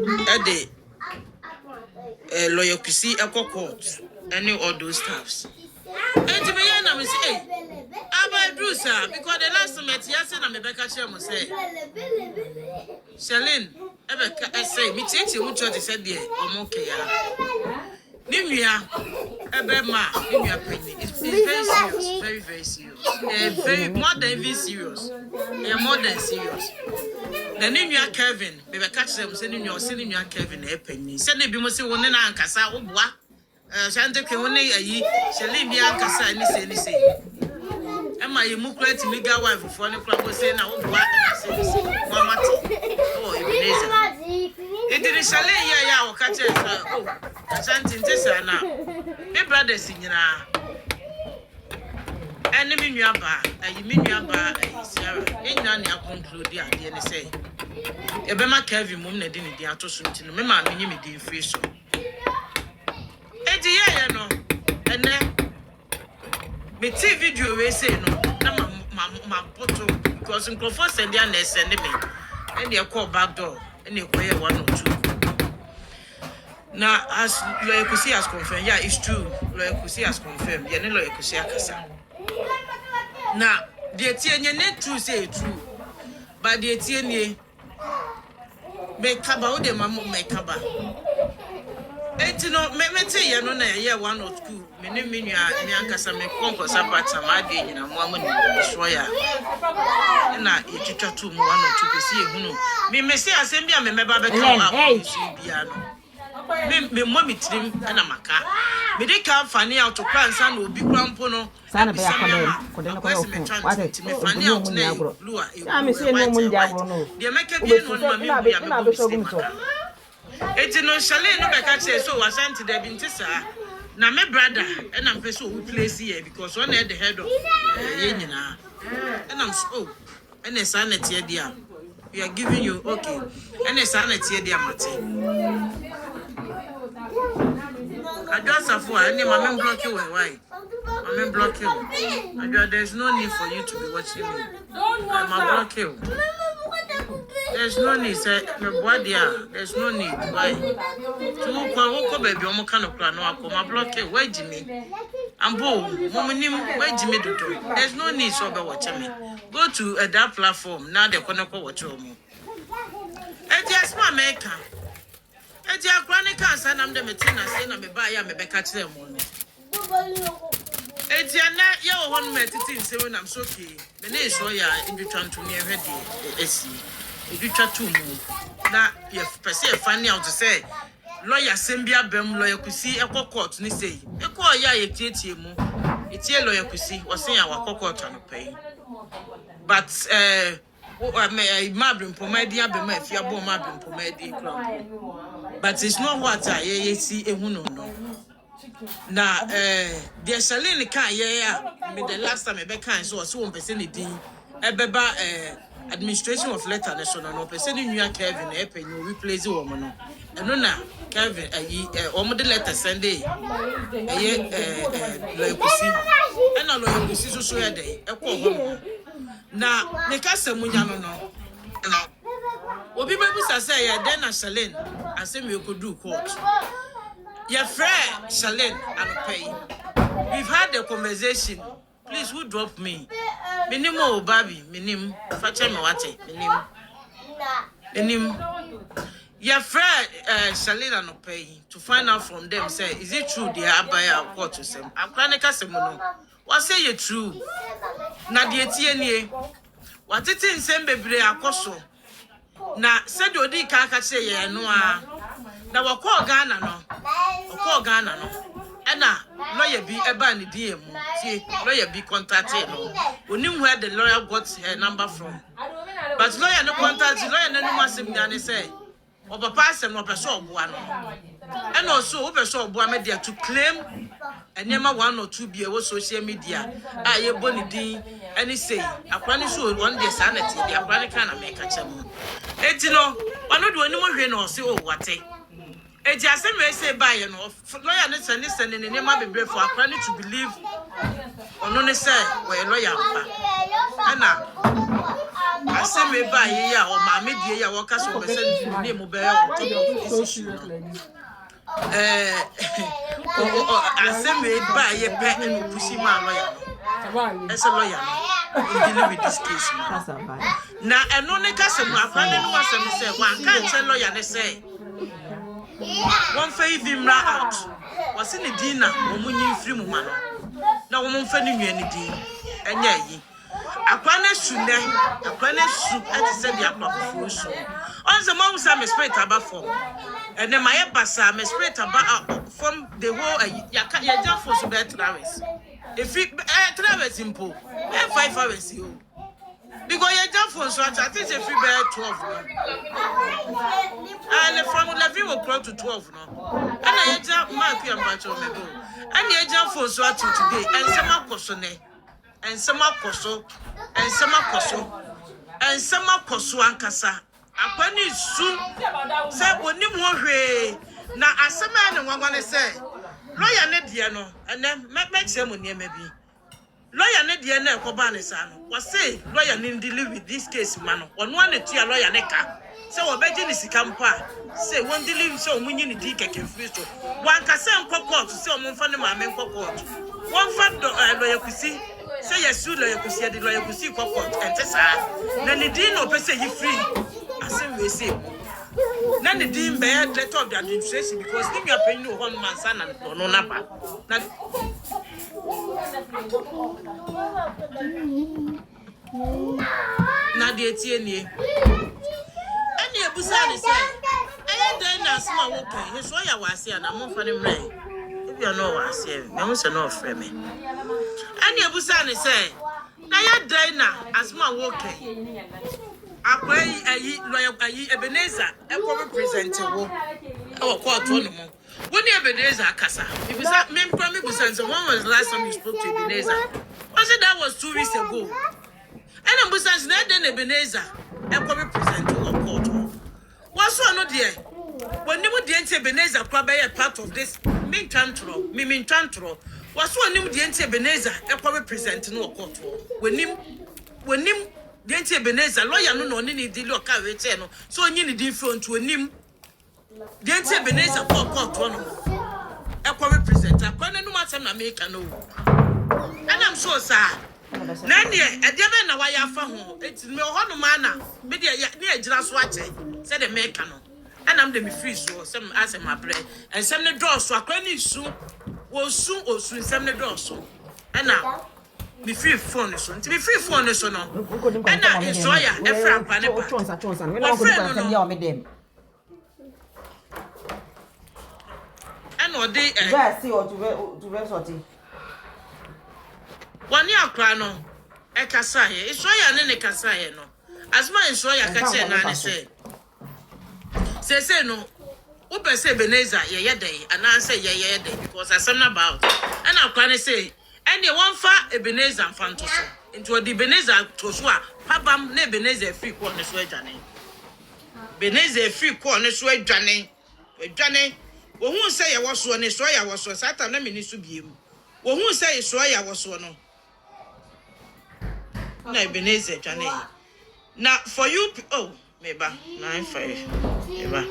the lawyer could see a court, any of those stuffs. And to me, I say, I do, sir, because the last time I said, I'm a Becca Chairman say, Shalin, I say, me take you, which I said, dear, I'm okay. Nimia, Ebema, Nimia Penny. It's very serious, very, very serious. Very more than even serious. They're more than serious. The Nimia Kevin, baby, catch them sending your Nimia Kevin a penny. Send it be most one and Ancasa, Oboa. Shante Kewone, Shalim Biancasa, and this say. Am I a mucra to make a wife for any problem saying, I will what? Mamma, oh, Ebenezer. It didn't shall ya or catch it. Oh, Shantin Tessana. My brother singing. Enemy Yaba, and you mean Yaba, Sarah. Ain't none ya conclude the idea and say. Ebema Kevin Mum didn't the Atosun, Mamma, me the fish. Eddie, no, and then me TV video we say no, my bottle because in Crawford send their nest and me, and they call back door. And you play 1 or 2. Now, as Lawyer Kusi has confirmed, yeah, it's true. Lawyer Kusi has confirmed. Yeah, Lawyer Kusi Akasa. Now, the Etienne net true say true, but the Etienne make Kaba, the Mamu make Kaba. And you know, me tell you, no, yeah, 1 or 2. Many Miankasa make concourse about some idea in a moment, destroyer. And I eat you 1 or 2 to see who. Me say assembly me meba be come piano. Me mommy trim and a maca. Me dey come fani out to plan san obi krampo no. Sana be akode what me fani out na blue a. Ya me say no mun dia agro no. Dey make be no ma me bu ya me so. Eti no shale no be catch so wasanti dey bi ntisa. Na me brother and I'm person who place here because one at the head of ye nyina. And I'm so and the sanity there. We are giving you okay. And the sanity there, Mate. I just have for any man block you. Why? I block you. There's no need for you to be watching me. I'm block you. There's no need, sir. There's no need. Why? To walk baby, I'm kind of plan. I block you. Why, Jimmy? I'm bold. Why, Jimmy? There's no need to be watching me. Go to that platform now. They're gonna go watch you. And just my maker. And your chronic and I'm the material saying I'm a buyer, me catch them on. And you're not your 1 minute say when I'm so key. The name so ya in the trying to near ready. If you try to move, now you perceive funny out to say, lawyer Sembia Bem lawyer could see a court, ni say, a call ya a TTM, it's a lawyer could see, was saying our court on pay. But, Mabrin Pomedia Bema, if you're born Mabrin Pomedia, but it's not what I see a woman. Now, there's a little kind, yeah, the last time I began so 1% a beba, administration of letter national no person in New Kevin e pen you replace woman no eno na Kevin omo de letter send e loyekusi e na loyekusi so ya dey e ko ho na ne ka samunya no obi bebusa say ya den na Shalin asem you could do court your friend Shalin and pay we've had a conversation. Please, who drop me? Minimo Baby, minim, Facha Mawate, minim. Your friend Shalina no pay to find out from them. Say, is it true they are by our court to them? I'm Cranica Semono. What say you true? Nadia Tiene. What it in Sembe Akoso? Na said Odi Kaka say, no, now we'll call Ghana no. Call Ghana no. Anna, lawyer be a banny DM. See, lawyer be contacted. We knew where the lawyer got her number from. But lawyer no contact, lawyer no massive than say, or papa and no person one. And also, person one media to claim and never 1 or 2 be a social media. I bonny dean, and he say, a planning show one day sanity, the American can make a channel. And you know, I don't do any more rain or see what take. E just say by you know lawyer listen in the name of be for according to believe ono ne say we lawyer pa na aseme ba ye ya o ma me die ya wo ka so be se ni mo be o to aseme ba ye pe no pushi ma lawyer as a lawyer dealing with this case na eno ne ka se mo afande no asem se wan ka che lawyer ne se one faith him out was in the dinner omunyi free mu ma no na wo mo fa ni nwa ni din enya yi akwane su ati se dia akwafu su on the mom say me spirit about form and then my pasa me spirit about from the whole ya jam for so be travis if travis impo 5 hours yo because ya jam for so I think say free be 12 and from 11 o'clock to 12 no and I jam mark you about me go and ya jam for so today and some akoso ne and some akoso ankasa akwani su se onim ho hwe na asema ne nwangwane se lawyer ne die no ene me chemu niema bi lawyer ne die na ekoba ne sa no wo say lawyer ne deal with this case ma no ono ane tua lawyer ne ka se wo beji ni sika mpa se won deal so omunyi ni di keke free so wankasa enko court se omfa ne ma me enko court won fa lawyer kusi say yes you lawyer kusi the lawyer kusi court ente sa na ni di no pese yi free asem we say na ni di mbe letter of the administration because ni me apenyi no hon man sana no na ba na de tie nie ani ebusa ni say eye den na asma wo kan he so ya wase na mo fa ne mre ebi no wase me ho se no ofre me ani ebusa ni say na ya den na asma wo kan akwai ayi lawyer ayi Ebenezer ekwo represent wo e court no mo woni Ebenezer akasa ebusa me mpra me busa so when was the last time you spoke to Ebenezer I said that was 2 weeks ago and busa na den Ebenezer ekwo represent wo court what's one no there when you the ente Ebenezer kwa be part of this me twantro what's one you the ente Ebenezer ekwo represent no court when him the ente Ebenezer lawyer no ni deal oka we che no so onyi ni di front onim the ente Ebenezer court no ekwo represent akwa na no matem na make no and I'm so sad na ne e de be na wa ya fa ho eti me ho no ma na me de ne agira so ache say the make no and I'm the me free so some as my bread and some the door so akwa ni su wo su osu some the door so and now me free phone so nti me free phone so no and now e so ya e fra pa ne pa chonsa we na go do kan ya o me dem and o dey yes see o to ve sorti wani akra no e kasa ye e so ya ne kasa ye no asma e so ya ka che na ne say no wo be say Ebenezer ye dey and I say ye dey because asem na about and akra ne say and you want fa Ebenezer fanto so into the Ebenezer to so a pabam na Ebenezer free ko ne so adwane Ebenezer free ko ne so adwane wo hu say ye wo so ne so ya wo so satan na me ni so biem wo hu say ye so ya wo so no na Ebenezer adwane now for you meba 95 meba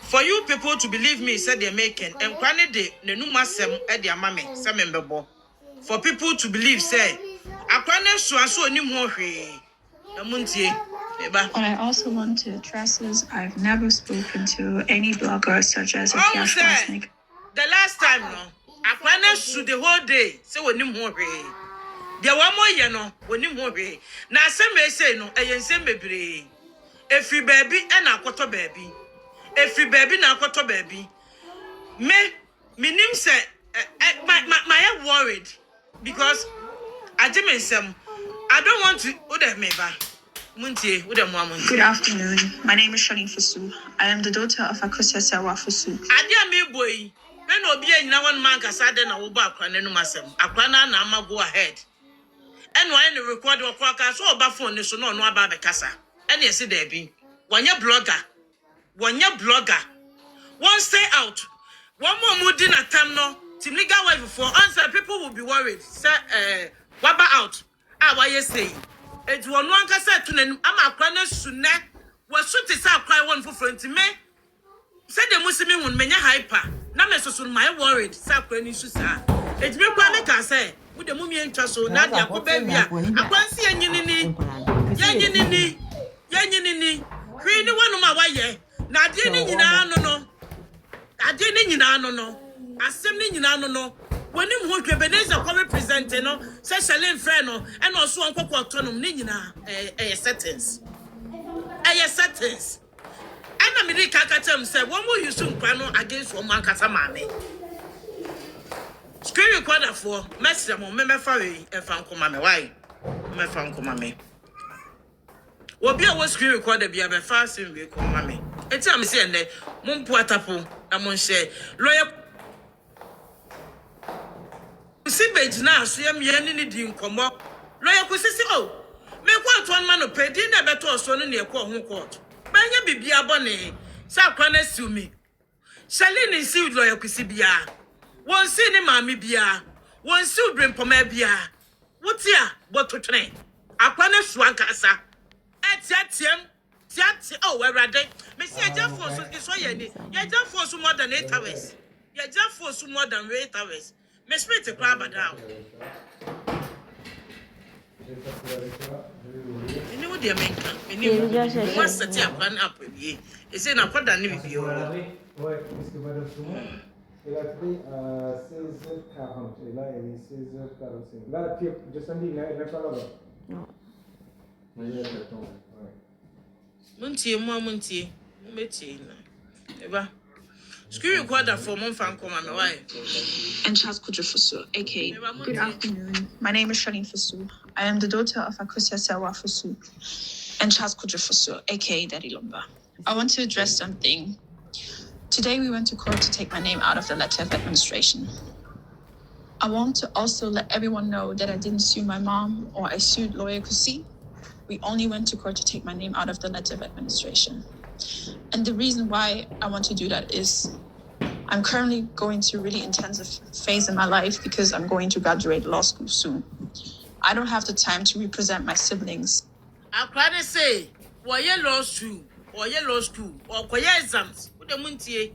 for you people to believe me said they're making and kwane de ne numasem e de amame se membebo for people to believe say akwane so aso onim ho hwe amuntie meba. What I also want to address is I've never spoken to any blogger such as Ofiashwasnik. The last time no akwane so the whole day say onim ho hwe dia wa mo ye no onim ho hwe na asem e say no eyensem bebre efi baby e na akoto baby efi baby na akoto baby minim say my worried because I don't want to Good afternoon. My name is Shalin Fusu. I am the daughter of Akosia Sawa Fusu. Adia me boy. When obi anyina one man kasa de na wo ba akwana no masem. Akwana na ama go ahead. And why no record wo kwa ka so oba phone ne so no no aba be kasa. And you see there be. Wanya blogger. One stay out. One more mood dinner time no. Team legal wife for answer people will be worried. Say waba out. Why you say? It won one cassette to them. I'm a cranny soon. Was shooting up cry one for friend to me. Said the Muslim would many hyper. Namesos on my worried, Sapran issues. It's me, Panic, say, with the mummy and Chasso, Nadia, Baby. I can't see any Yanini, Yanini, Queen, one of my way. Nadia, no. I didn't know. Assembly, no. When you want to be a presenting, no, such a lame friend, and also Uncle autonomy, a sentence. A sentence. And I mean, Kakatem said, one more you soon panel against one man Casamami. Screen recorder for Messer, member Furry, and Fanco Mammy. Why? My Fanco Mammy. Well, be a screen recorder be a fast in Rico Mammy. It's a missing there, Mumpuatapo, among say, lawyer. Sibage now, see me any dim come up. Lawyer could say, oh, make one man of pay dinner better son in your court. Banya bibia bonne, sa kwana su me. Shaline is sealed lawyer Kusibia. One cinema me bia, one su brim poma bia. What's ya, but to train? A kwana swankasa. Oh, where are they? Monsieur Jafforce is so yenny. Your Jafforce more than 8 hours. Your Jafforce more than 8 hours. Miss Smith to grab down. You know, dear man, what's the tip one up with ye? It's in a quad and leave you. Muntie, Betty. Ever. Screw recorder for Monfan come on away. And Charles Kujufusu, aka good afternoon. My name is Charlene Fusu. I am the daughter of Akusia Sewa Fusu and Charles Kujufusu, aka Daddy Lumba. I want to address something. Today we went to court to take my name out of the letter of administration. I want to also let everyone know that I didn't sue my mom or I sued lawyer Kusi. We only went to court to take my name out of the letter of administration. And the reason why I want to do that is I'm currently going through a really intensive phase in my life because I'm going to graduate law school soon. I don't have the time to represent my siblings. I'll try to say, why you law school, or exams, with the Muntie.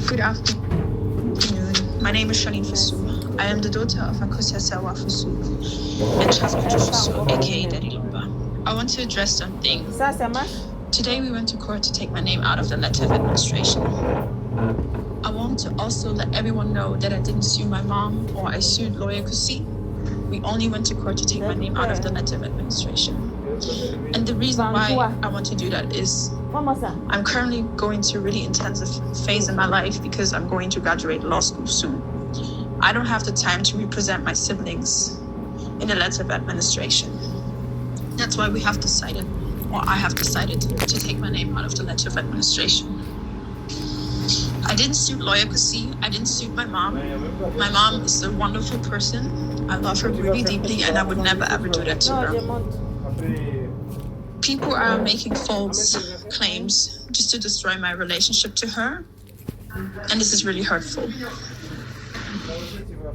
Good afternoon. My name is Charlene Fusu. I am the daughter of Akusia Sewa Fusu and Charles Fusu, aka Daddy Lumba. I want to address something. Today we went to court to take my name out of the letter of administration. I want to also let everyone know that I didn't sue my mom or I sued lawyer Kusi. We only went to court to take my name out of the letter of administration. And the reason why I want to do that is I'm currently going through a really intensive phase in my life because I'm going to graduate law school soon. I don't have the time to represent my siblings in the letter of administration. That's why we have decided, or I have decided, to take my name out of the letter of administration. I didn't sue lawyer Kusi. I didn't sue my mom. My mom is a wonderful person. I love her really deeply, and I would never ever do that to her. People are making false claims just to destroy my relationship to her, and this is really hurtful.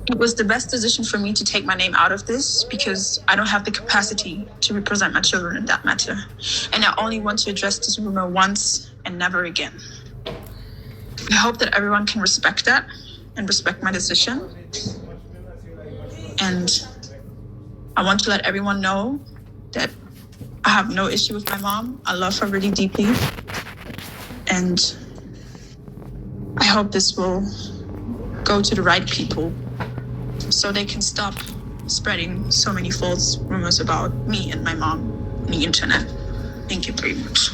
It was the best decision for me to take my name out of this because I don't have the capacity to represent my children in that matter. And I only want to address this rumor once and never again. I hope that everyone can respect that and respect my decision. And I want to let everyone know that I have no issue with my mom. I love her really deeply. And I hope this will go to the right people so they can stop spreading so many false rumors about me and my mom on the internet. Thank you very much.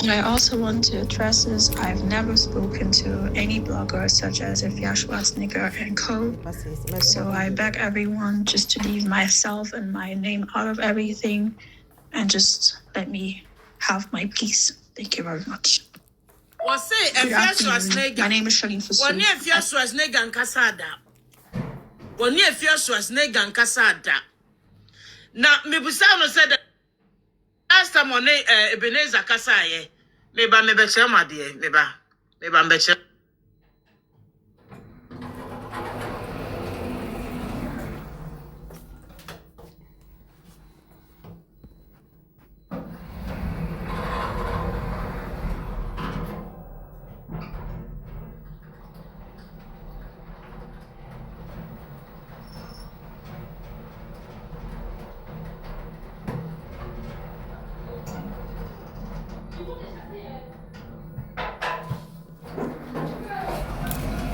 I also want to address this. I've never spoken to any bloggers such as Ifya Schwarzenegger and co. So I beg everyone just to leave myself and my name out of everything and just let me have my peace. Thank you very much. Good afternoon. My name is Charlene Fusu. One year Ifya Schwarzenegger and Casada. 1 year Ifya Schwarzenegger and Casada. Now, Mibusano said that last time on Ebenezer Kasaye, maybe Meba, dear, Meba. Me bambeche.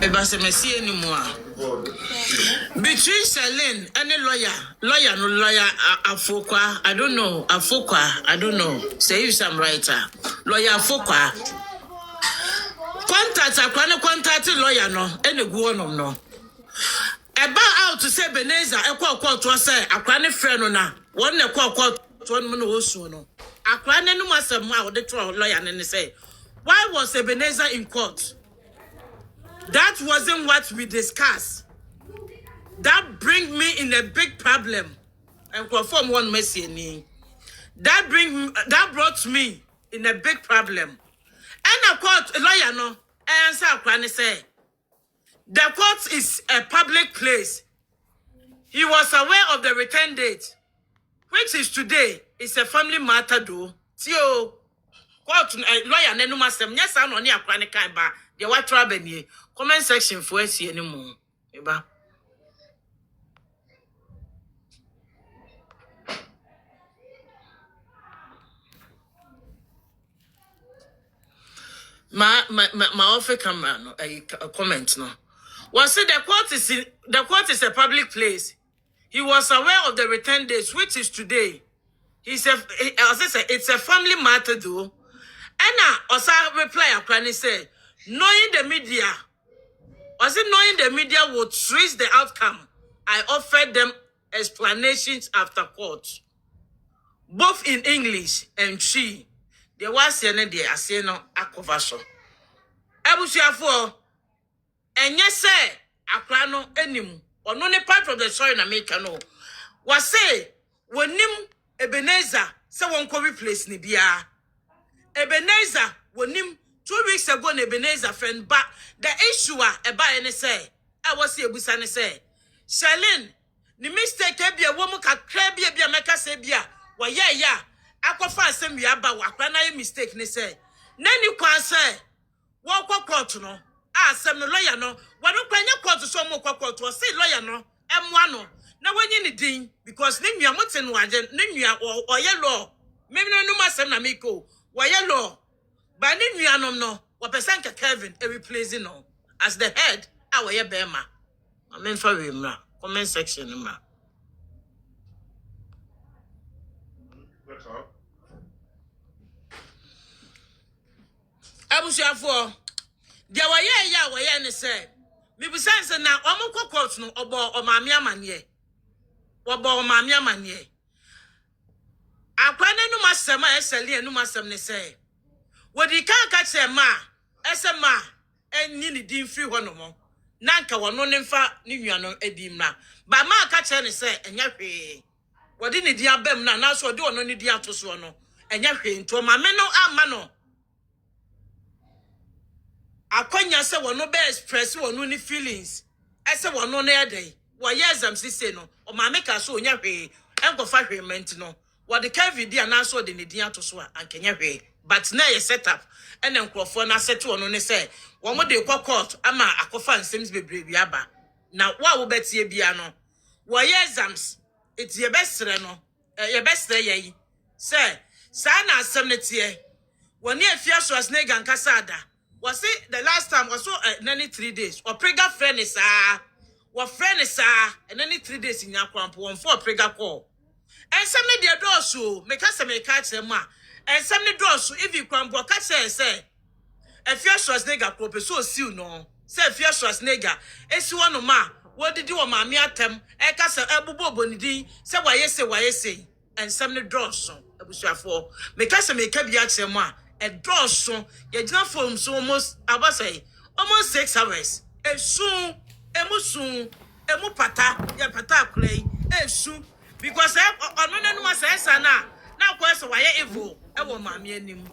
Ebase mesi anymore. Between Celine and the lawyer Afokwa, I don't know, I don't know. Say you some writer. Lawyer Afokwa. Contact lawyer no, any go on no. About out to say Beneza, a quote to say, a cranny friend na, one a quote to 1 minute also no. A cranny no must have the trial lawyer and they say, why was Ebenezer in court? That wasn't what we discussed. That bring me in a big problem. And confirm one messy. That brought me in a big problem. And a court lawyer no answer can say the court is a public place. He was aware of the return date, which is today. It's a family matter though. Tio court lawyer nenu masem nyesa no ne akwane kan ba de wa trouble nie. Comment section for esi anymore. Eba. My offer camera no a comment no. Was it the court is a public place. He was aware of the return dates, which is today. It's a family matter though. And Osa reply Akrani said, knowing the media would switch the outcome, I offered them explanations after court, both in English and Twi. There was an idea, I say no, Akovaso. Abusiafo, and yes, sir, Akrano enim, or no part of the soil in America no. Was say, when nim Ebenezer, someone could replace Nibia. Ebenezer, when nim 2 weeks ago, Ebenezer friend, but the issue about any say, I was here with Sunny say, Charlene, the mistake be a woman can crab be a meka sebia. Why, yeah, I could find some yaba, what can I mistake? Ni say, Nanny can say, walk court no, some lawyer no, what don't plan your court to some more court to say lawyer no, M1. Now when you need ding, because Nimia Mutin Wajan, Nimia or yellow, maybe no master Namiko, why yellow. But Nimia no, what Pesanka Kevin, a replacing no, as the head, our Bema. I mean for him, comment section, ma. Abusiafo, there were ya say, me be sense now, Omo court no, or Mamia Manye. Wabo mamia manye. Akwane no masema eseli no masem ne say. Wodi kan ka che ma, esema enyi ni din free hono mo. Nanka wono ne mfa ne nuano edim na. Ba ma ka che ne say enya hwe. Wodi ne di abam na so wodi wono ne di atoso no. Enya hwe nto ma me no ama no. Akwanya se wono be express wono ni feelings. Ese wono na edey. Why exam say no or my make so nya hwe enko fa hwement no what the Kevin dia na so de ne dia to so an kenya hwe but na ye set up and enkrofo na set ono ne say wo mo de court ama akofa nsems bebre bi aba na wa wo betie bia no why exams it ye besre no ye besre ye say sa na asem ne tie woni afia so asnega nkasa ada was it the last time was so nearly 3 days or prega friend is wa friend is and any 3 days in Yakwampo one for prega call. And some of the doors make us make catch them and some of the doors if you can catch say if your was nigga crop so see no say if your was nigga it's one ma what did you want mammy at them and cast a elbow bonidi say why say and some of the doors for make us make a biat a draw so you don't form so almost I was say almost 6 hours and soon emu pata ya pata klei esu because ono nanu asesa na kwese waye evil e wo maame anim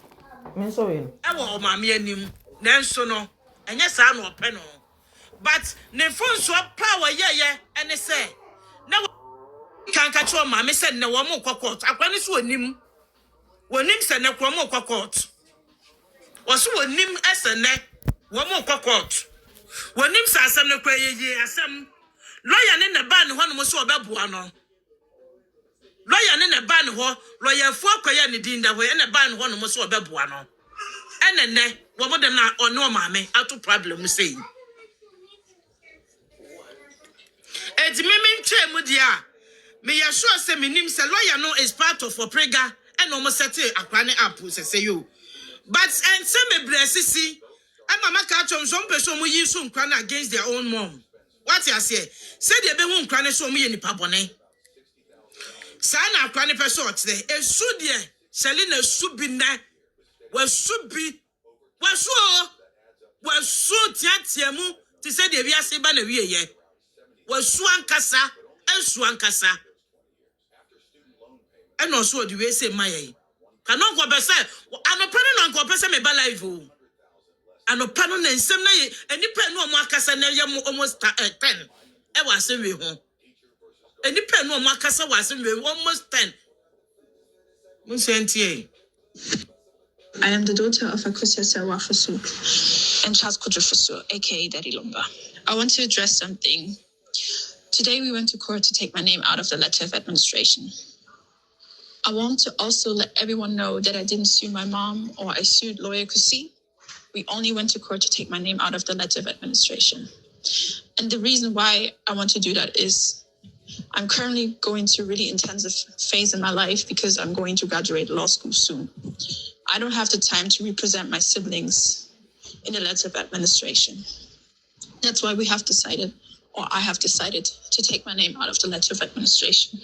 me so we e wo maame anim Nenso no, enye saa no ope no. But ne phone so power ye ene say. Na kan ka cho ma me say ne wo mo court. Akwa ne so onim. Wonim se ne kro mo court. Woso wonim ese ne wo mo court. Wonim sa asem ne kra ye asem. Lawyer ne ne ba ne ho no mo so obebua no. Lawyer ne ne ba ne ho, lawyer fu akoya ne din da ho, ne ba ne ho no mo so obebua no. Enene wo mo dem na ono maame ato problem say. Edi me ntwe dia. Me ya sure say minim say lawyer no is part of Oprega and almost settle akwani app say you. But and say me blessisi and mama ka chom some person mu yi so nkwa against their own mom. What you say? Say they be hu nkwa ne so mu ye nipa bone. Sa na akwani person otre. Esu de Selina subi na wasubi wasu tiatiemu ti say de wiase ba na wieye. Wasu ankasa esu ankasa. And also the way say my cannot go be say anopano no go be say me ba live o. Anopano na nsem na ye ani pe no mo akasa na ye almost 10. E wa se we ho. Ani pe no mo akasa wa se we almost 10. Mun sentie. I am the daughter of Akusia Sawa Fusu and Charles Fusu, aka Daddy Lumba. I want to address something. Today we went to court to take my name out of the letter of administration. I want to also let everyone know that I didn't sue my mom or I sued lawyer Kusi. We only went to court to take my name out of the letter of administration. And the reason why I want to do that is I'm currently going through a really intensive phase in my life because I'm going to graduate law school soon. I don't have the time to represent my siblings in the letter of administration. That's why we have decided, or I have decided, to take my name out of the letter of administration.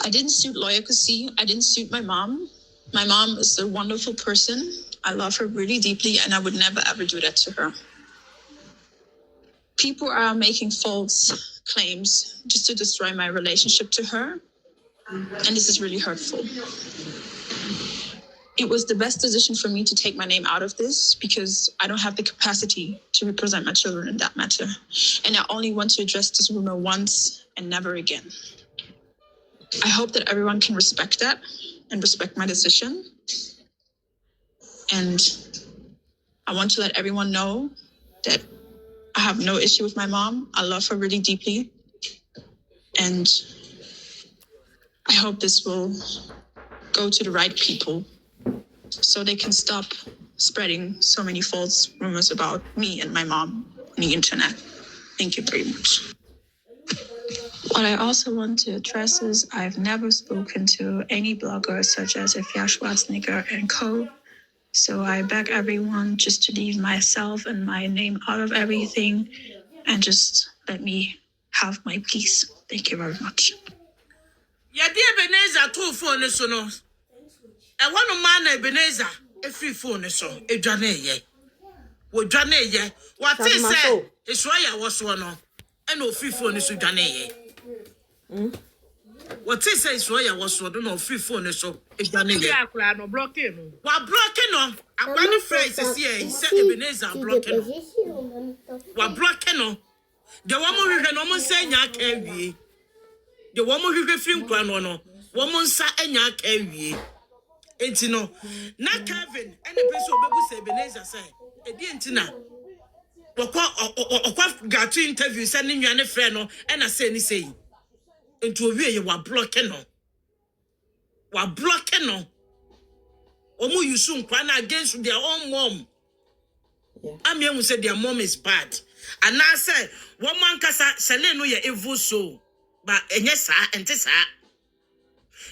I didn't suit lawyer Kusi. I didn't suit my mom. My mom is a wonderful person. I love her really deeply, and I would never, ever do that to her. People are making false claims just to destroy my relationship to her, and this is really hurtful. It was the best decision for me to take my name out of this because I don't have the capacity to represent my children in that matter. And I only want to address this rumor once and never again. I hope that everyone can respect that and respect my decision. And I want to let everyone know that I have no issue with my mom. I love her really deeply. And I hope this will go to the right people so they can stop spreading so many false rumors about me and my mom on the internet. Thank you very much. What I also want to address is I've never spoken to any bloggers such as Ifya Schwarzenegger and co. So I beg everyone just to leave myself and my name out of everything and just let me have my peace. Thank you very much. Ya di Ebenezer to phone so no. E wonu man Ebenezer e free phone so edwane ye. Wo dwane ye. What is say? Eswa ya wo so no. E no free phone so dwane ye. What is say eswa ya wo so no free phone so edwane ye. Ya kula no blocking no. Wa blocking no. Agbani phrase is here. He said Ebenezer blocking no. Wa blocking no. The woman hwehwe no mo say nya ka awie. The woman hwehwe free nkwa no no. Woman sa enya ka awie. Enti no. Na Kevin and the person obebu say Ebenezer say. Edi enti na. Okwa got to interview say ne nwane frɛ no and I say ni say. Enti owie ye wa blocking no. Wa blocking no. Omo yusu nkwa na against their own mom. Yeah. I'm here who said their mom is bad. And now say, woman kasa Selene no ye evil so. But enye sa ente sa.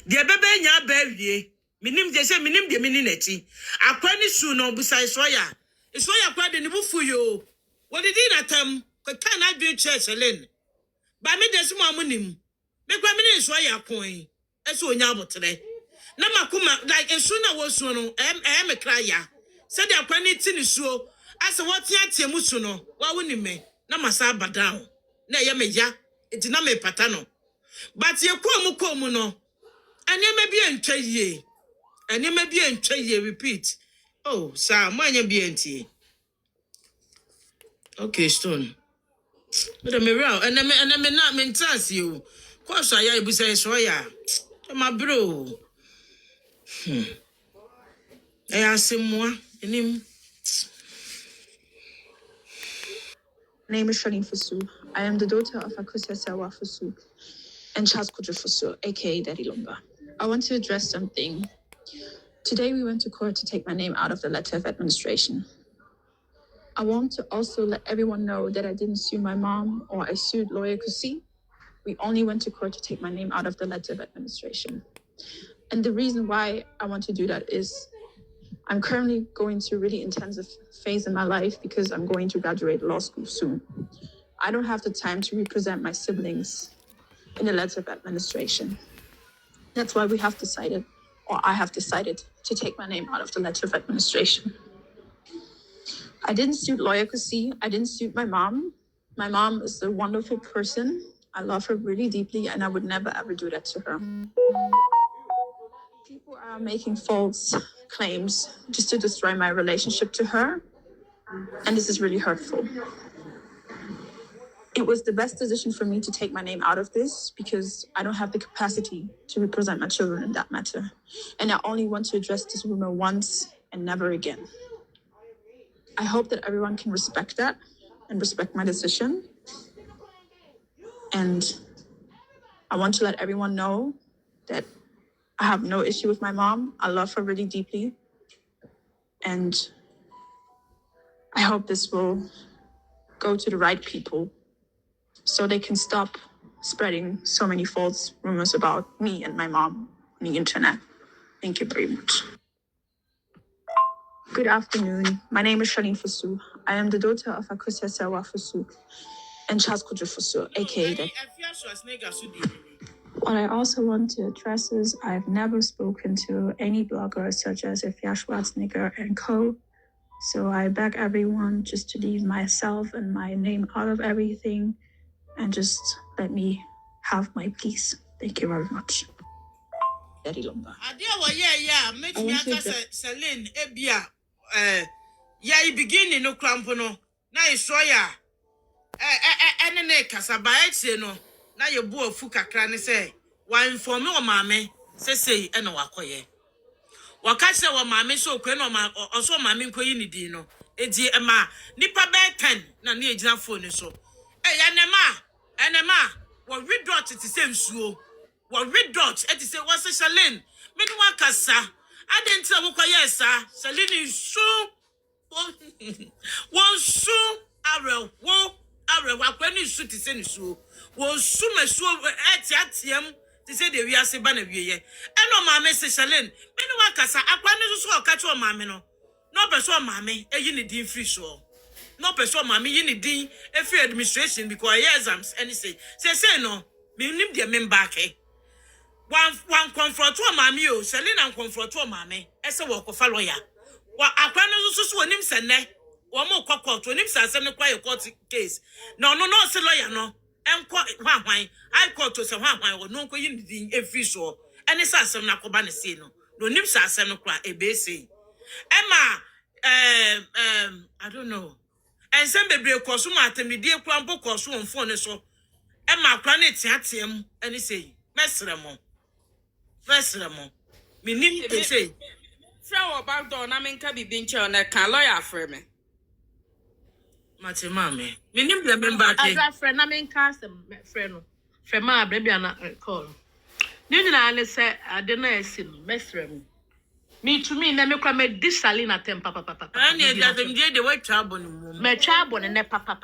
The bebe nya ba wie. Minim je say minim de mini neti. Akwa ni su no busa isoya. Isoya kwa de ni bufu yo. What did he atam? Ko kan adwe church Selene. Ba me de sumo amunim. Me kwa me ni isoya kon. Eso onya abotre. Na makuma like esu na wo su no me kra ya. Said the akwa ni ti ni suo. Asa what tia mu su no. Wa woni me. Na masa badao. Na ye me ya. Enti na me patano. But ye komu no. Anye me bi antwa yie. Anye me bi antwa yie repeat. Oh, sir, manya BNT. Okay, Stone. But I'm around, and I'm not mentals you. Course, I was a soya. My bro. I asked him more, and him. My name is Charlene Fosu. I am the daughter of Akosia Sawa Fosu and Charles Kojo Fosu, aka Daddy Lumba. I want to address something. Today we went to court to take my name out of the letter of administration. I want to also let everyone know that I didn't sue my mom or I sued lawyer Kusi. We only went to court to take my name out of the letter of administration. And the reason why I want to do that is I'm currently going through a really intensive phase in my life because I'm going to graduate law school soon. I don't have the time to represent my siblings in the letter of administration. That's why we have decided, or I have decided, to take my name out of the letter of administration. I didn't suit lawyer Kusi. I didn't suit my mom. My mom is a wonderful person. I love her really deeply, and I would never ever do that to her. People are making false claims just to destroy my relationship to her, and this is really hurtful. It was the best decision for me to take my name out of this because I don't have the capacity to represent my children in that matter. And I only want to address this rumor once and never again. I hope that everyone can respect that and respect my decision. And I want to let everyone know that I have no issue with my mom. I love her really deeply. And I hope this will go to the right people so they can stop spreading so many false rumors about me and my mom on the internet. Thank you very much. Good afternoon. My name is Charlene Fosu. I am the daughter of Akosia Sawa Fosu and Charles Kojo Fosu, aka Daddy. What I also want to address is I've never spoken to any bloggers such as Ifya Schwarzenegger and co. So I beg everyone just to leave myself and my name out of everything and just let me have my peace. Thank you very much. Daddy Lumba. Make me Celine, Ebia. You beginning no crampono. Now you saw ya. Kasaba no. Now you boo fuka crane say. Why inform me or mammy? Say, and no wakoye. Wakasa wa mammy so queen or ma or so mammy queen dino. Edi Emma, Nippa bear 10, na near phone so. Enema, what red dot it is same so. What red dot it is what's a Charlene. Meanwhile, Cassa, I didn't tell you, yes, sir. Charlene is so one so arrow, when you shoot is any so. Was soon as so at him to say the real Sabana. And no, mamma, says Charlene. Meanwhile, Cassa, I wanted to catch your mamma. No, but so, mammy, a unity free show. No person, mammy, you need a free administration because exams, and say no, me name the member back. One comfort to mammy, Selena comfort to mammy, as a walk of a lawyer. What I can't also him send one more cockle to him, send a quiet court case. No, say lawyer, no, and why I call to some why or no queen a free show, and it's as some Nacobanicino. No nips are send a base. Emma, I don't know. And some baby cosuma at me dear crampo cosu on phone so. Emma planet at him and he say, Messeramo. Me need to say, Flower about door, I mean, cabby being on a car lawyer for me. Mate, mammy. Me need to remember. I got friend, I mean, cast a friend. From my baby, and I call. Nini na say I don't know Messeramo. Me to me, never come at this Salina temper, papa. And yet, the way trouble. Me trouble and ne papa.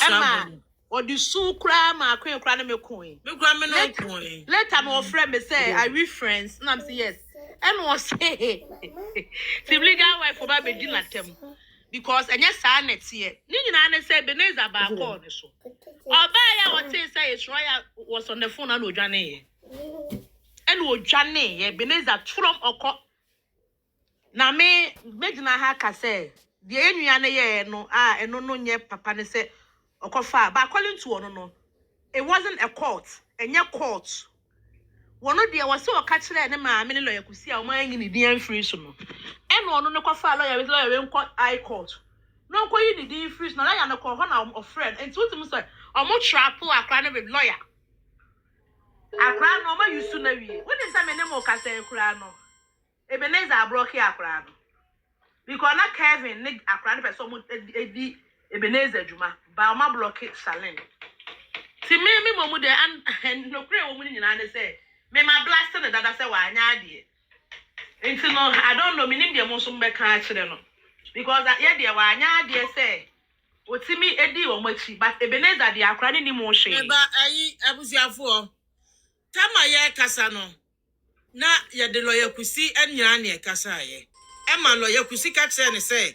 Emma, or the so cram, I can't cry me coin. No grammar, no coin. Let our friend me say, I we friends, and I'm say yes. And was say, simply go away for baby dinner tem. Because and yes, I net here. Nina said, Beneza about corner so. Or by our say, Shroya was on the phone and Ojane. And Ojane, Beneza, Trump or cop. Na me medina ha ka say the enua na ye no eno no nye papa ne say okofa but according to no it wasn't a court enye court One of the was so catch and a man, many lawyer could see our mind in the DM free soon. And one on the coffee lawyer with lawyer in court, I court. No, call you the DM free, no, I am a call of friend, and told him, sir, I'm not sure I cry with lawyer. I cry no more, you soon know. What is some name of Casa Crano? Ebenezer broke here, Crano. Because not Kevin, Nick, I cried for someone, Ebenezer Juma, by my blockade, Salem. See me, Momu, and no prayer woman in an say. Me my blasted that I say why I and so no, I don't know me name the most back because I hear the why I say what see me Eddie or much, but Ebenezer the Akran ni mo she. But I was your for Tama ye Casano. Na ya de lawyer kusi and Yania Casaye. Emma lawyer kusi catch and say,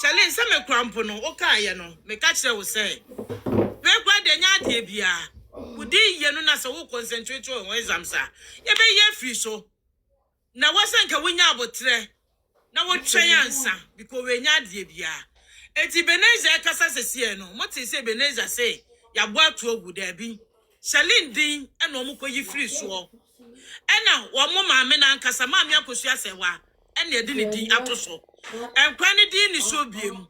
Shalin some crampono, okay, no, me catch will say. Where the Yadi Bia. Would you know so concentrate on exams? You be ye free so. Now wasn't a winner about tre. Now what try answer because we not the bia. Eti Beneza Casas Sieno, what is say Beneza say? Ya boy to good there be. Shalin Dean and Omuko ye free so. And now one more mamma and Casamamia Cosia sewa, and your dignity after so. And Granny Dean is so beam.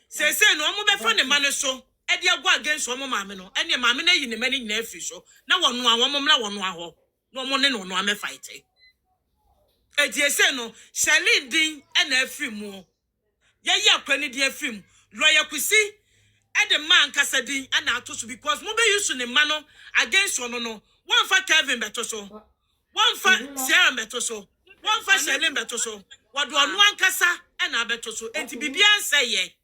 Say, no more before the man so. Eddie go against one mamma, and your mamma in the many nephews so. No one no money no me fight. Eddie say no, Shalin Dean and a free more. Ya penny dear film, lawyer Kusi, and the man Cassadin and Atos because mobile use in the manner against one no. One for Kevin Betoso, one for Sarah Betoso, one for Shalin Betoso. What do one Casa and Abetoso, and to be beyond say ye.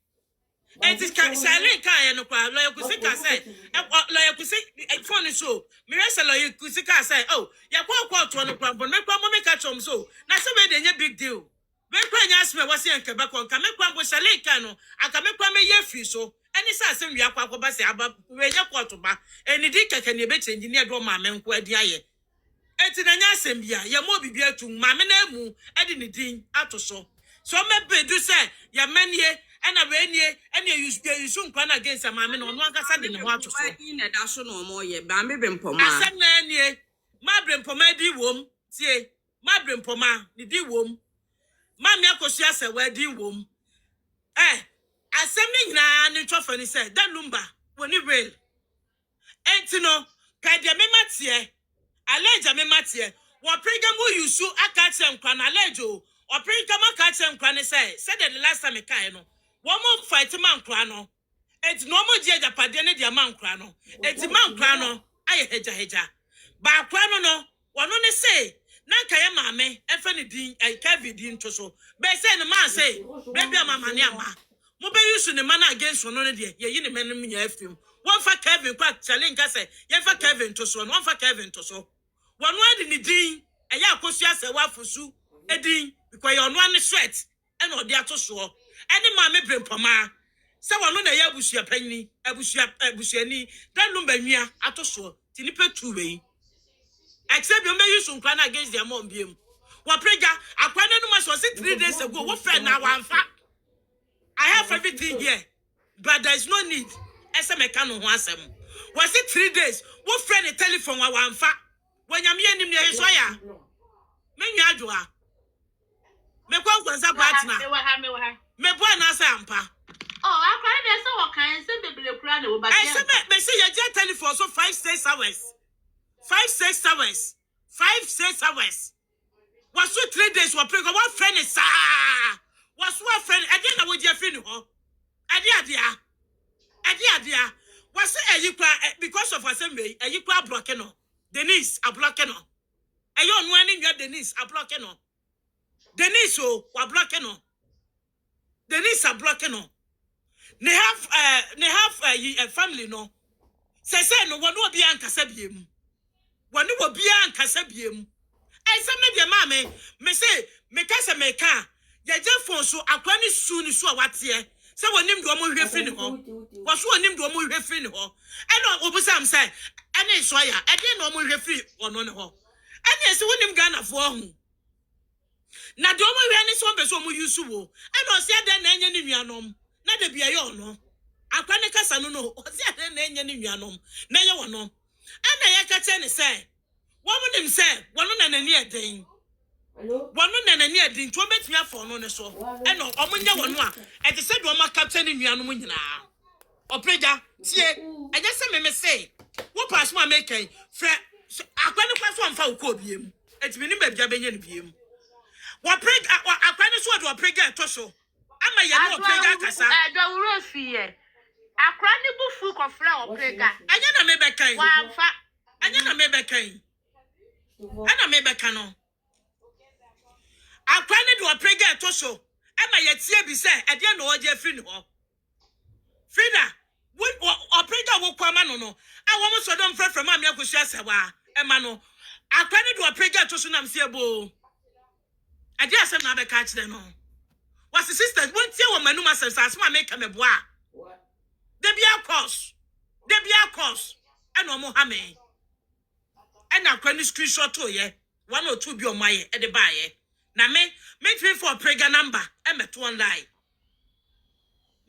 And it can Shalin Kaya no qua, lawyer Kusika said, and what lawyer Kusik, a funny show. Mirasa lawyer Kusika said, oh, ya quite one of Prampo, make one make catch him so. Now, somebody a big deal. When asked me what's in Quebec on Kamek was a lake cano, I can make one year free so. And it's a same Yakabasi about where you quarter back, and the dick can you bet engineer do my men quite the eye. And to the Nasembia, ya more be to Mamma, adding the ding out so. So maybe do say, ya men ye, and a rain ye, and you soon come against a mamma on one Cassan in the water. In a dash no more ye, Bambi Bimpoma. I said, man, ye, my brim poma di womb, see, my brim poma, the di womb. Mammy Akosia said, where do womb? I said, me na and Trophony said, that lumber, when you will. Entino, Kadia Mematie, Alleja Mematie, what Prigamu you so a catch and cran allejo, or Prigama catch and cran said that the last time a kaino. One more fight a man crano. It's no more judge padene dia man crano. It's a man crano, I hedja. But crano no, one only say. Nankaya mame, efeni din, Kevin din toso. Be say the man say, baby mama ni ama. Mo be use the man against one on the ye ni men me film. One for Kevin kwa challenge say, ye for Kevin toso, one for Kevin toso. One word ni din, e ya akosia se wa fosu, e din, because you one sweat, and or dia toso. Any man me bring poma. Say one no na ya busia panyi, busia ni, dan lumba nwia atoso, ti ni pe two way. Except you may use some plan against their mom beam. What prega, I quite was 3 days ago. What friend now? I have everything here, but there is no need. As a mechanic wants them. Was it 3 days? What friend a telephone one fat? When you're meeting near his wire. Many adua. Me was a partner. Me born as ampa. Oh, I can't say what kind of simple plan. I said, me see your jet telephone so 5-6 hours. 5-6 hours. 5-6 hours. Was so 3 days were pregnant. One friend is was one friend. I didn't know what your friend was. Adia. Was it because of assembly? A you are blocking on. Denise, a blocking on. A young one in your Denise, a blocking on. Denise, oh, were blocking on. Denise, a blocking on. They have a family, no. Say, no one will be anchor. When you will be an Cassabium. I said, maybe a mammy, me say, me casa me can. Ya just so a quani soon so what's here. So when him do a more refrain home. Was one him do a more refrain home. I know what Sam said. And then so I didn't know more refrain on home. And yes, when him gonna for home. Now, don't worry, any son be so more useful. I don't see that any yanom. Not the be a yono. I can't cast no. What's that any yanom? Nay, one. And I catch any say, Woman him say, one on an near thing. One on an near thing, 2 minutes here for no so. And no, Omunya one. And the said one captain in Yanumina. Operator, see, I just say, what pass my making? I can't pass one for Cobium. It's minimum Jabbin. What prig, I can't swear to a prig at Tosso. I'm a young prig at I don't fear. A chronicle full of flower, prega. I never made back kind. I never made back kind. I made back cano. I can't do a prig at Tosso. Am I yet see be said at the end of your free Frida, when or prig will come on. I want to don't from my milk Sawa, Emano. I can't do a prig at Tosso Nam Seabo. I just have never catch them on. Was the sister won't tell what my new master says, my make him a bois. There be a course. And no more hammy. And now, can you screenshot to ye? 1 or 2 be on my at the buyer. Now, make me for a prega number. And met one lie.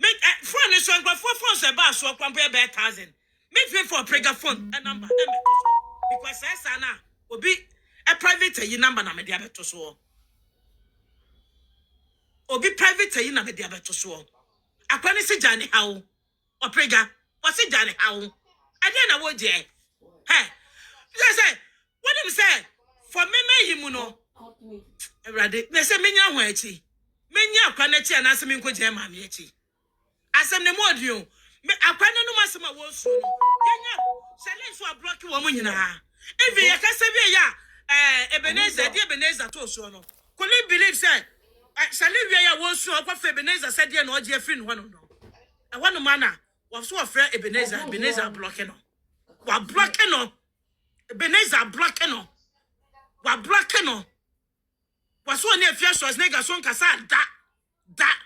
Make a phone is on 4 phones about so compare by 1,000. Make me for a prega phone and number. Because Sana will be a private number. I'm a diabetes. Or be private in a diabetes. I can't see Johnny how. Or prega, what's it Johnny how? I didn't know what ye. Hey, say, what do you say? For me, you know. Ready, they say, Minya Waiti. Minya Quaneti and Asamin Kojam, Yeti. Asam the more you. I can't know Massima was soon. Silence for a blocky woman in her. If you can say, Ebenezer, dear Ebenezer, Tosono. Could you believe, sir? Salivia was so of Ebenezer said, dear, no, dear friend, one. I want a manner was so afraid Ebenezer blocking on. What blocking on? Ebenezer blocking on. What blocking on? Was so near Fias was nigger son Cassa, that.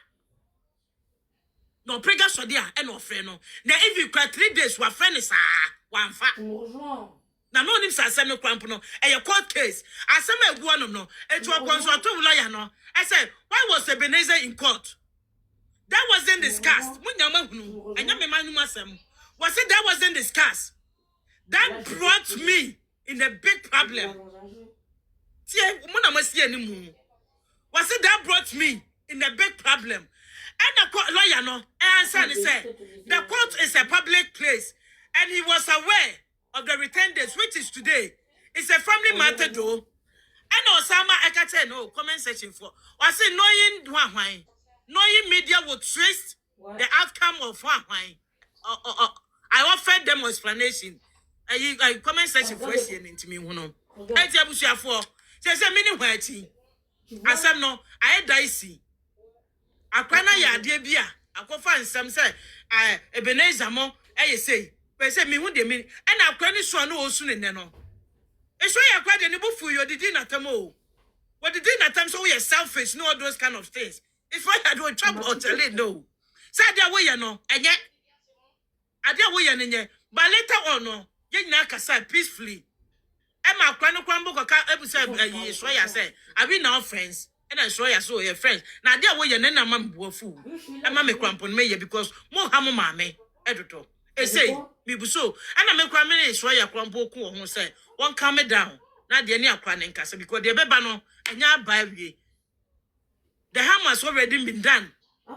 No pregas so dear, and no friend. Now, if you cry 3 days, what friend is one fat. Now, no names are semi crampono, and your court case. I said, one of no, and to a consort to Liano. I said, why was Ebenezer in court? That wasn't discussed. And was it that wasn't discussed? That brought me in a big problem. Was it that brought me in a big problem? And the court lawyer no answer said the court is a public place, and he was aware of the return dates, which is today. It's a family matter though. And Osama I can say no comment section for. I say knowing media would trace the outcome of one. I offered them explanation. I comment section for into me one. I tell you for say many whitey. I said no, I dicey. I can't ya dear. I go find some say Ebenezer mo. I say, but say me who they mean, and I can't show no soon in no. It's why I quite any book for you did not mo. What did not time so we are selfish, no those kind of things. It's why I don't trouble or tell it no. Say that way you know, and yet I did way and yet, but later on no, you not say peacefully. Emma Quanoquambo episode is why I say, I be now friends, and I saw you so your friends. Now there way and then I'm a fool. And mammy crampon me because more hammer mammy, editor. I say, me so, and I'm a cramming is why I crumble who say, one calm it down. Not the near cranning castle because the bebano and ya by ye. The harm has already been done.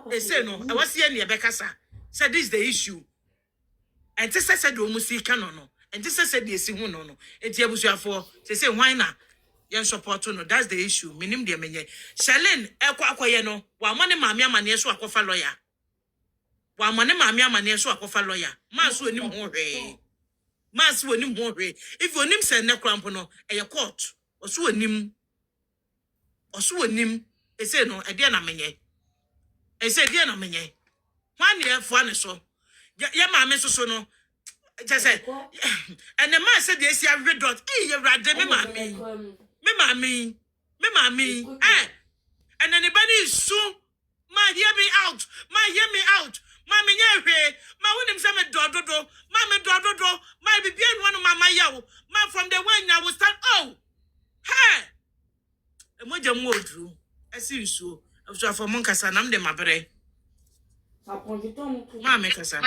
They say no, I was here near Becassa. Said this is the issue. And this said, you must see canon. And this said, yes, no. And here was your for, they say, why not? Young support no, that's the issue. Minim de menye. Shalin, Equaquayano, while money mamma mania so a lawyer. While money mamma mania so a lawyer. Mass will him more. Mass will him more. If your name said Necrampono, a your court, or so a nim, I say no, a dear menye. I say, dear menye. 1 year for an so. Ya mamma so no. Just say, and the man said, yes, you have read dot. Eh, you read me, mammy, eh, and anybody is soon. Hear me out, mammy, yeah, my winning some do, mammy, my be being one of my yaw, man from the one I will stand. Oh, hey, and what you more true. I see you so. I was for Moncasan, I'm the mabre. Mammy, Cassan,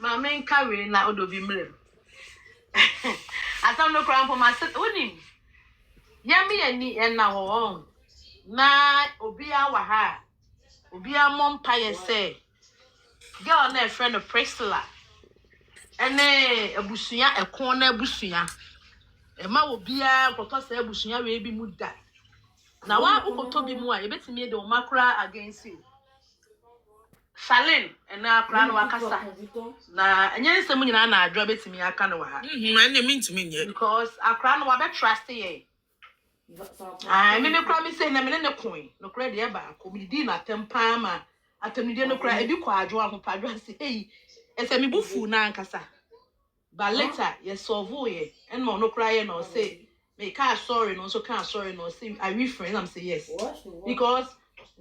Mammy, carrying out of him. Asam no kram for my sit unim. Yami ani na ho na obia wa ha. Obia mom paye say. Girl na friend of Priscilla. Ene abusua ekon na abusua. Ema obia koto say abusua we bi mu da. Na wa ukoto bi mu a yebetimi de o makra against you. Shalin na akra no wakasa. Na enye nsem nyina na adwo betimi aka no wa ha. Anya mintimi nye. Because akra no wa be trust ye. Me kura me say na me ne coin. No kura de ba ko mi di na tempa ma. Atamide no kura ebi kwa adwo ahopadwo say hey. Ese me bufu na ankasa. But later ye solve ye. And no kura ye no say me ka sorry no so ka sorry no say I refrain am say yes. Because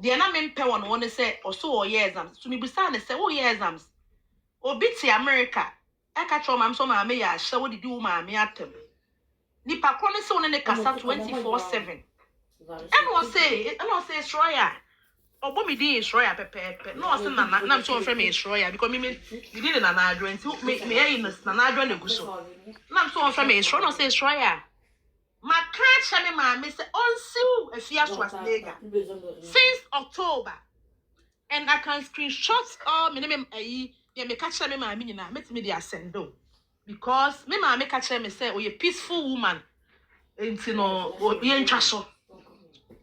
the na me pay one say also o year exams. To me busa na say o year exams. Obi ti America. E ka tro mam so ma me ya hye wo didi wo ma me atem. Nipa kro se one ne kasa 24/7. And say Shroya. Obo mi din Shroya pepe. No say na so ofre me Shroya because me did na na adro nti me e no na adro na guso. Na so ofre me Shroya no say Shroya. Ma catch me ma me say onsiu afia Schwarzenegger since October. And I can screenshot all me name me catch me ma me nyina metimi dey asendo. Because me ma me catch me say o ye peaceful woman. Enti no o ye ntwa so.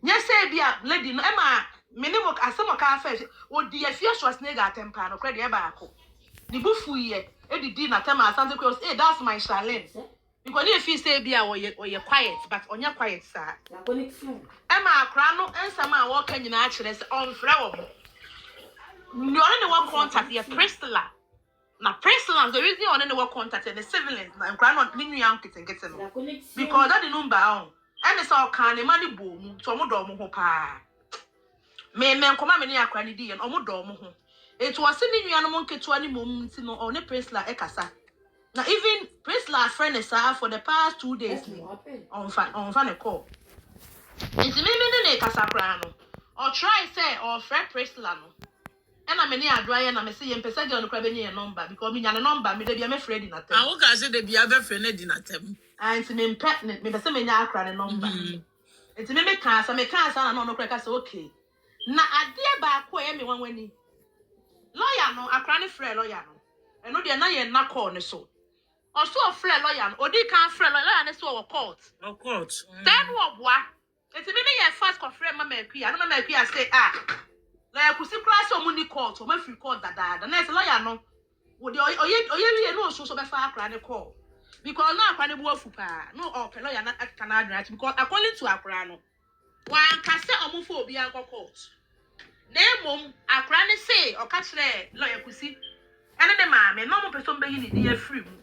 Nya say bia lady no e ma me ne mo asem ka fa o di afia Schwarzenegger atempa no credit e ba akọ. Ni bufu ye e di na tema asante ko say that's my Charlene. Because if you say bia o ye quiet but onya quiet sa. Emma akra no ensama a wo ka nyina a kire say on frɛ wo. No only one contact ye Priscilla. Na Priscilla the reason on any one contact the siblings na akra no ni nua nkete no. Because that the number on. And it's all can the money boom so mo do mo ho pa. Me nkoma me ni akra ni di ye no mo do mo ho. It was ni nua no mo nketua ni mom nti no on Priscilla e kasa. Now even Priscilla friend is for the past 2 days on fan a call. It's me kasa kra no. Or try say or friend Priscilla no. And I many adwire na me say yem pese girl no kra be nye number because me nya the number me dey be me friend na tem. Awo ka say dey be ave friend di na tem. And me pet me pese me nya akra the number. It's me kan sa na no kra ka say okay. Na ade ba ko e me wanwani. Lawyer no akra ne friend lawyer no. Eno de na ye na call ne so. Also a friend lawyer no odi kan friend lawyer ne so court. Of course. Then what boy? It's me ye first confirm mama akua. No mama akua say la kusi class o muni court o ma free court dada na say lawyer no wo de oye no so be fa akra ne call because na akra ne bu afu pa no o pe lawyer na can advance because according to akra no wan ka say o mu fo obi an court na mom akra ne say o ka kire lawyer kusi ene de ma me no mo person be yi ni dey free mu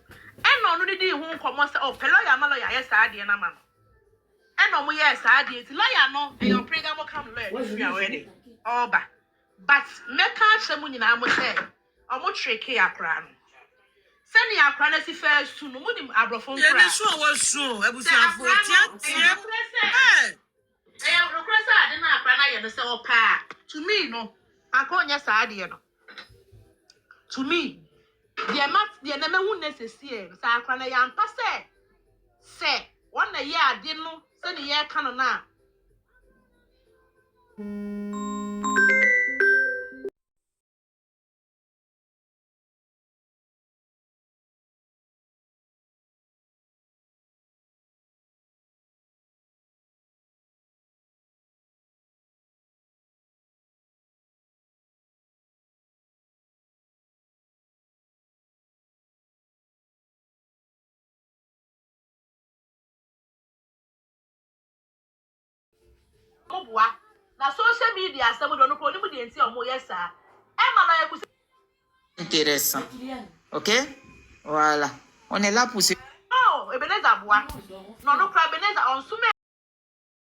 eno no di hu nkomo say o pe lawyer ma lawyer yes ade na ma no eno mo yes ade ti lawyer no e your program mo come lawyer free already oba. But meka chemu nyina mo say omo treke akra no sani akra na si first su no mo nim abrofon kra ye so wo so abusiafo tia request ade na akra na ye no say opa to me no akonya sa ade no to me the na mehu necessary sa akra na ya mpa say won na ye ade no sani ye ka no na na social media asem do no ko ni mu de nti o mo yes a e ma na yakusi intéressant. OK? Voilà. On est là pour se oh Ebenezer boa no no kra Ebenezer on sume